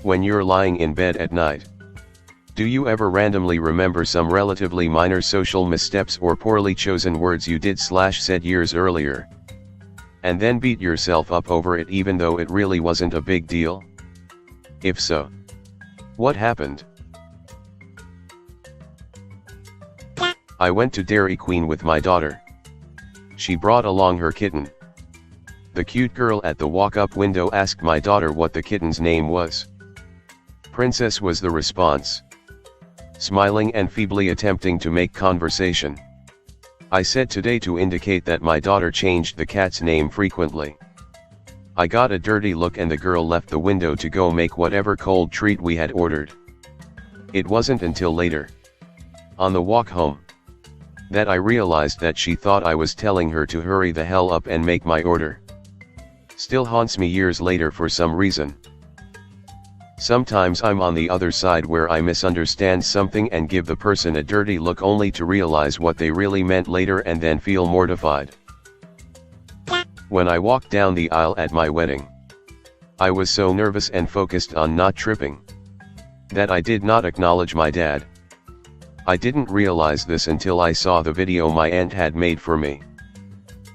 When you're lying in bed at night, do you ever randomly remember some relatively minor social missteps or poorly chosen words you did/said years earlier, and then beat yourself up over it even though it really wasn't a big deal? If so, what happened? I went to Dairy Queen with my daughter. She brought along her kitten. The cute girl at the walk-up window asked my daughter what the kitten's name was. Princess was the response. Smiling and feebly attempting to make conversation, I said today to indicate that my daughter changed the cat's name frequently. I got a dirty look and the girl left the window to go make whatever cold treat we had ordered. It wasn't until later, on the walk home, that I realized that she thought I was telling her to hurry the hell up and make my order. Still haunts me years later for some reason. Sometimes I'm on the other side where I misunderstand something and give the person a dirty look only to realize what they really meant later and then feel mortified. When I walked down the aisle at my wedding, I was so nervous and focused on not tripping that I did not acknowledge my dad. I didn't realize this until I saw the video my aunt had made for me.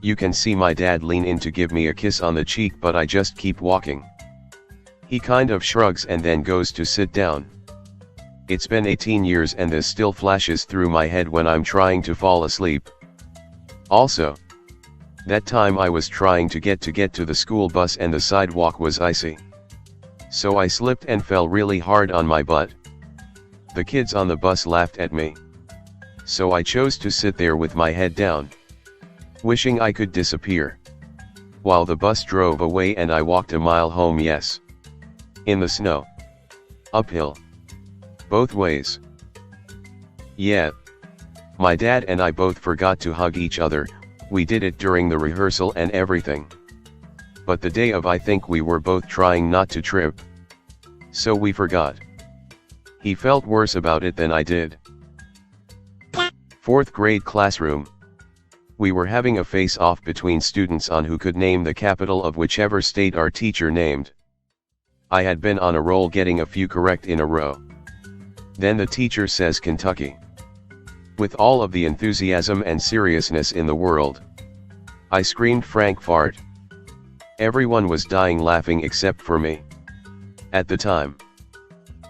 You can see my dad lean in to give me a kiss on the cheek, but I just keep walking. He kind of shrugs and then goes to sit down. It's been 18 years and this still flashes through my head when I'm trying to fall asleep. Also, that time I was trying to get to the school bus and the sidewalk was icy. So I slipped and fell really hard on my butt. The kids on the bus laughed at me. So I chose to sit there with my head down, wishing I could disappear, while the bus drove away and I walked a mile home. Yes. In the snow. Uphill. Both ways. Yeah. My dad and I both forgot to hug each other. We did it during the rehearsal and everything. But the day of, I think we were both trying not to trip, so we forgot. He felt worse about it than I did. 4th grade classroom. We were having a face-off between students on who could name the capital of whichever state our teacher named. I had been on a roll getting a few correct in a row. Then the teacher says Kentucky. With all of the enthusiasm and seriousness in the world, I screamed Frankfurt. Everyone was dying laughing except for me. At the time,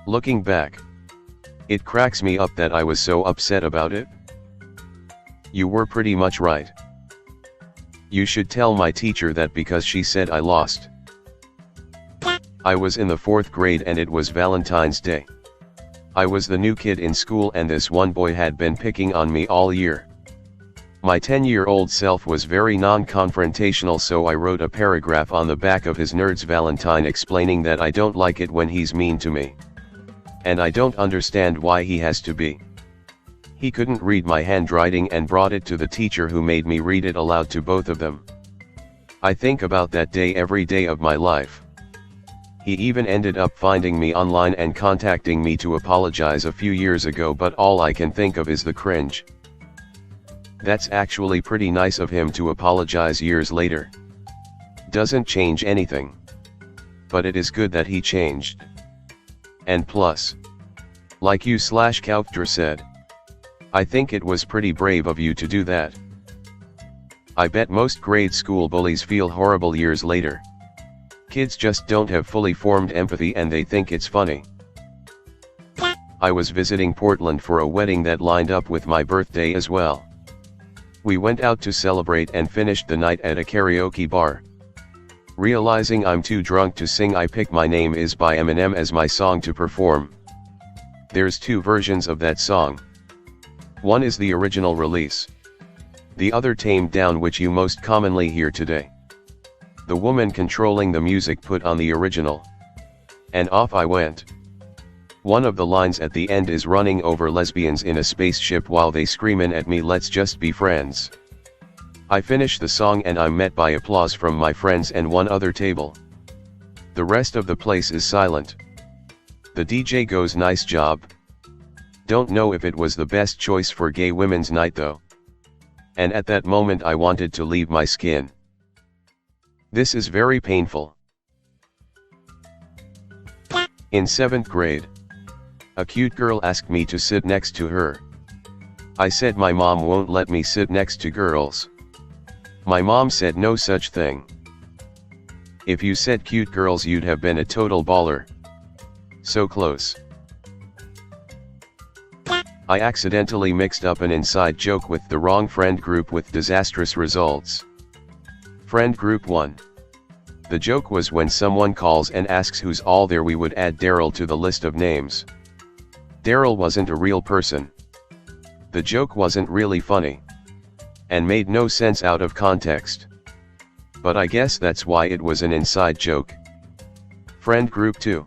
looking back, it cracks me up that I was so upset about it. You were pretty much right. You should tell my teacher that because she said I lost. I was in the 4th grade and it was Valentine's Day. I was the new kid in school and this one boy had been picking on me all year. My 10-year-old self was very non-confrontational, so I wrote a paragraph on the back of his Nerd's Valentine explaining that I don't like it when he's mean to me. And I don't understand why he has to be. He couldn't read my handwriting and brought it to the teacher, who made me read it aloud to both of them. I think about that day every day of my life. He even ended up finding me online and contacting me to apologize a few years ago, but all I can think of is the cringe. That's actually pretty nice of him to apologize years later. Doesn't change anything. But it is good that he changed. And plus, like you/Kauchter said, I think it was pretty brave of you to do that. I bet most grade school bullies feel horrible years later. Kids just don't have fully formed empathy and they think it's funny. I was visiting Portland for a wedding that lined up with my birthday as well. We went out to celebrate and finished the night at a karaoke bar. Realizing I'm too drunk to sing, I pick My Name Is by Eminem as my song to perform. There's 2 versions of that song. One is the original release. The other tamed down, which you most commonly hear today. The woman controlling the music put on the original. And off I went. One of the lines at the end is running over lesbians in a spaceship while they screamin' at me, let's just be friends. I finish the song and I'm met by applause from my friends and one other table. The rest of the place is silent. The DJ goes, nice job. Don't know if it was the best choice for Gay Women's Night though. And at that moment I wanted to leave my skin. This is very painful. In 7th grade, a cute girl asked me to sit next to her. I said my mom won't let me sit next to girls. My mom said no such thing. If you said cute girls, you'd have been a total baller. So close. I accidentally mixed up an inside joke with the wrong friend group with disastrous results. Friend group 1. The joke was when someone calls and asks who's all there, we would add Daryl to the list of names. Daryl wasn't a real person. The joke wasn't really funny. And made no sense out of context. But I guess that's why it was an inside joke. Friend group 2.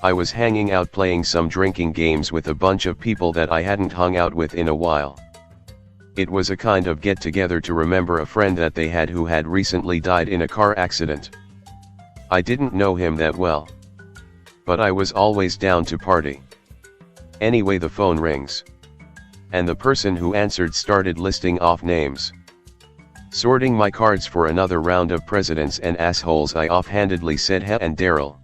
I was hanging out playing some drinking games with a bunch of people that I hadn't hung out with in a while. It was a kind of get-together to remember a friend that they had who had recently died in a car accident. I didn't know him that well. But I was always down to party. Anyway, the phone rings. And the person who answered started listing off names. Sorting my cards for another round of presidents and assholes, I offhandedly said "Heh" and Daryl.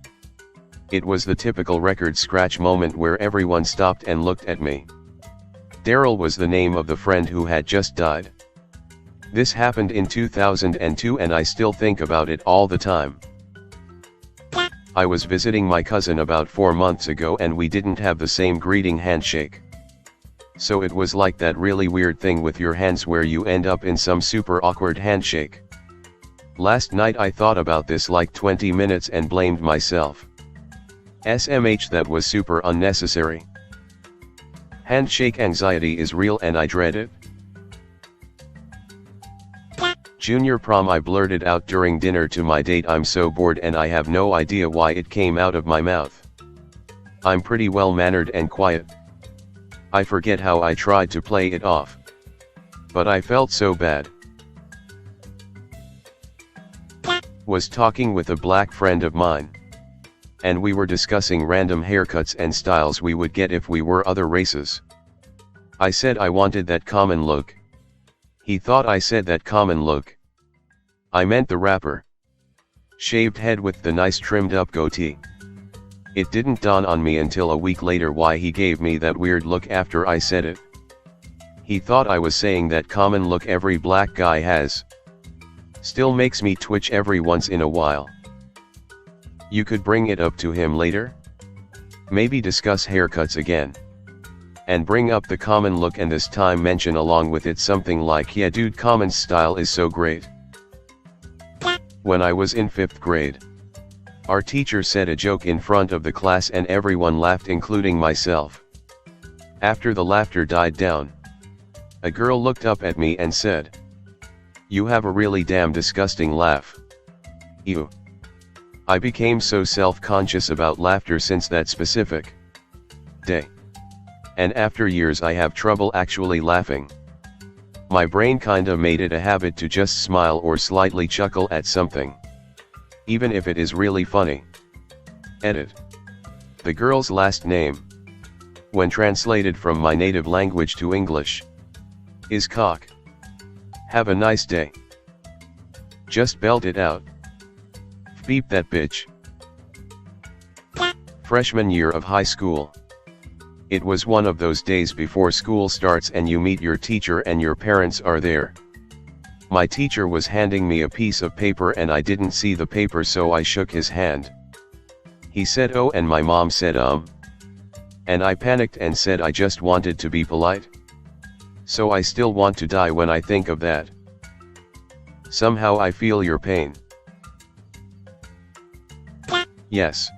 It was the typical record scratch moment where everyone stopped and looked at me. Daryl was the name of the friend who had just died. This happened in 2002 and I still think about it all the time. I was visiting my cousin about 4 months ago and we didn't have the same greeting handshake. So it was like that really weird thing with your hands where you end up in some super awkward handshake. Last night I thought about this like 20 minutes and blamed myself. SMH, that was super unnecessary. Handshake anxiety is real and I dread it. Junior prom, I blurted out during dinner to my date, "I'm so bored," and I have no idea why it came out of my mouth. I'm pretty well mannered and quiet. I forget how I tried to play it off. But I felt so bad. Was talking with a black friend of mine. And we were discussing random haircuts and styles we would get if we were other races. I said I wanted that common look. He thought I said that common look. I meant the rapper. Shaved head with the nice trimmed up goatee. It didn't dawn on me until a week later why he gave me that weird look after I said it. He thought I was saying that common look every black guy has. Still makes me twitch every once in a while. You could bring it up to him later? Maybe discuss haircuts again. And bring up the common look, and this time mention along with it something like, "Yeah dude, Common's style is so great." When I was in 5th grade, our teacher said a joke in front of the class and everyone laughed, including myself. After the laughter died down, a girl looked up at me and said, "You have a really damn disgusting laugh." Ew. I became so self-conscious about laughter since that specific day. And after years I have trouble actually laughing. My brain kinda made it a habit to just smile or slightly chuckle at something, even if it is really funny. Edit. The girl's last name, when translated from my native language to English, is Cock. Have a nice day. Just belt it out. Beep that bitch. Freshman year of high school. It was one of those days before school starts and you meet your teacher and your parents are there. My teacher was handing me a piece of paper and I didn't see the paper, so I shook his hand. He said "Oh," and my mom said And I panicked and said I just wanted to be polite. So I still want to die when I think of that. Somehow I feel your pain. Yes.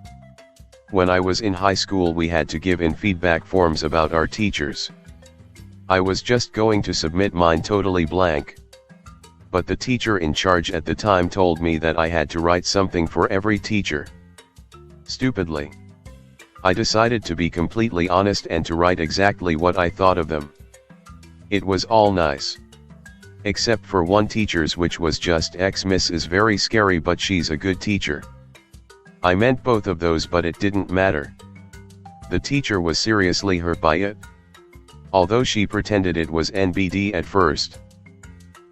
When I was in high school we had to give in feedback forms about our teachers. I was just going to submit mine totally blank. But the teacher in charge at the time told me that I had to write something for every teacher. Stupidly, I decided to be completely honest and to write exactly what I thought of them. It was all nice. Except for one teacher's, which was just "Miss is very scary but she's a good teacher." I meant both of those, but it didn't matter. The teacher was seriously hurt by it. Although she pretended it was NBD at first.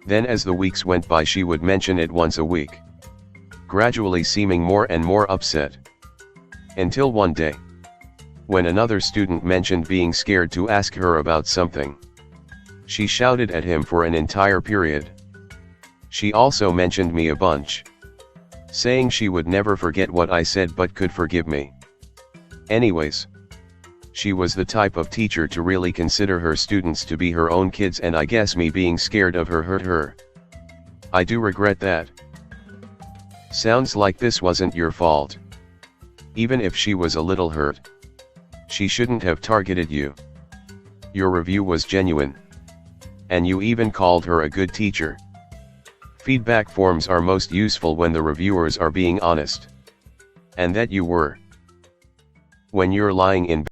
Then as the weeks went by she would mention it once a week. gradually seeming more and more upset. Until one day, when another student mentioned being scared to ask her about something, she shouted at him for an entire period. She also mentioned me a bunch, saying she would never forget what I said but could forgive me. Anyways, she was the type of teacher to really consider her students to be her own kids, and I guess me being scared of her hurt her. I do regret that. Sounds like this wasn't your fault. Even if she was a little hurt, she shouldn't have targeted you. Your review was genuine. And you even called her a good teacher. Feedback forms are most useful when the reviewers are being honest. And that you were. When you're lying in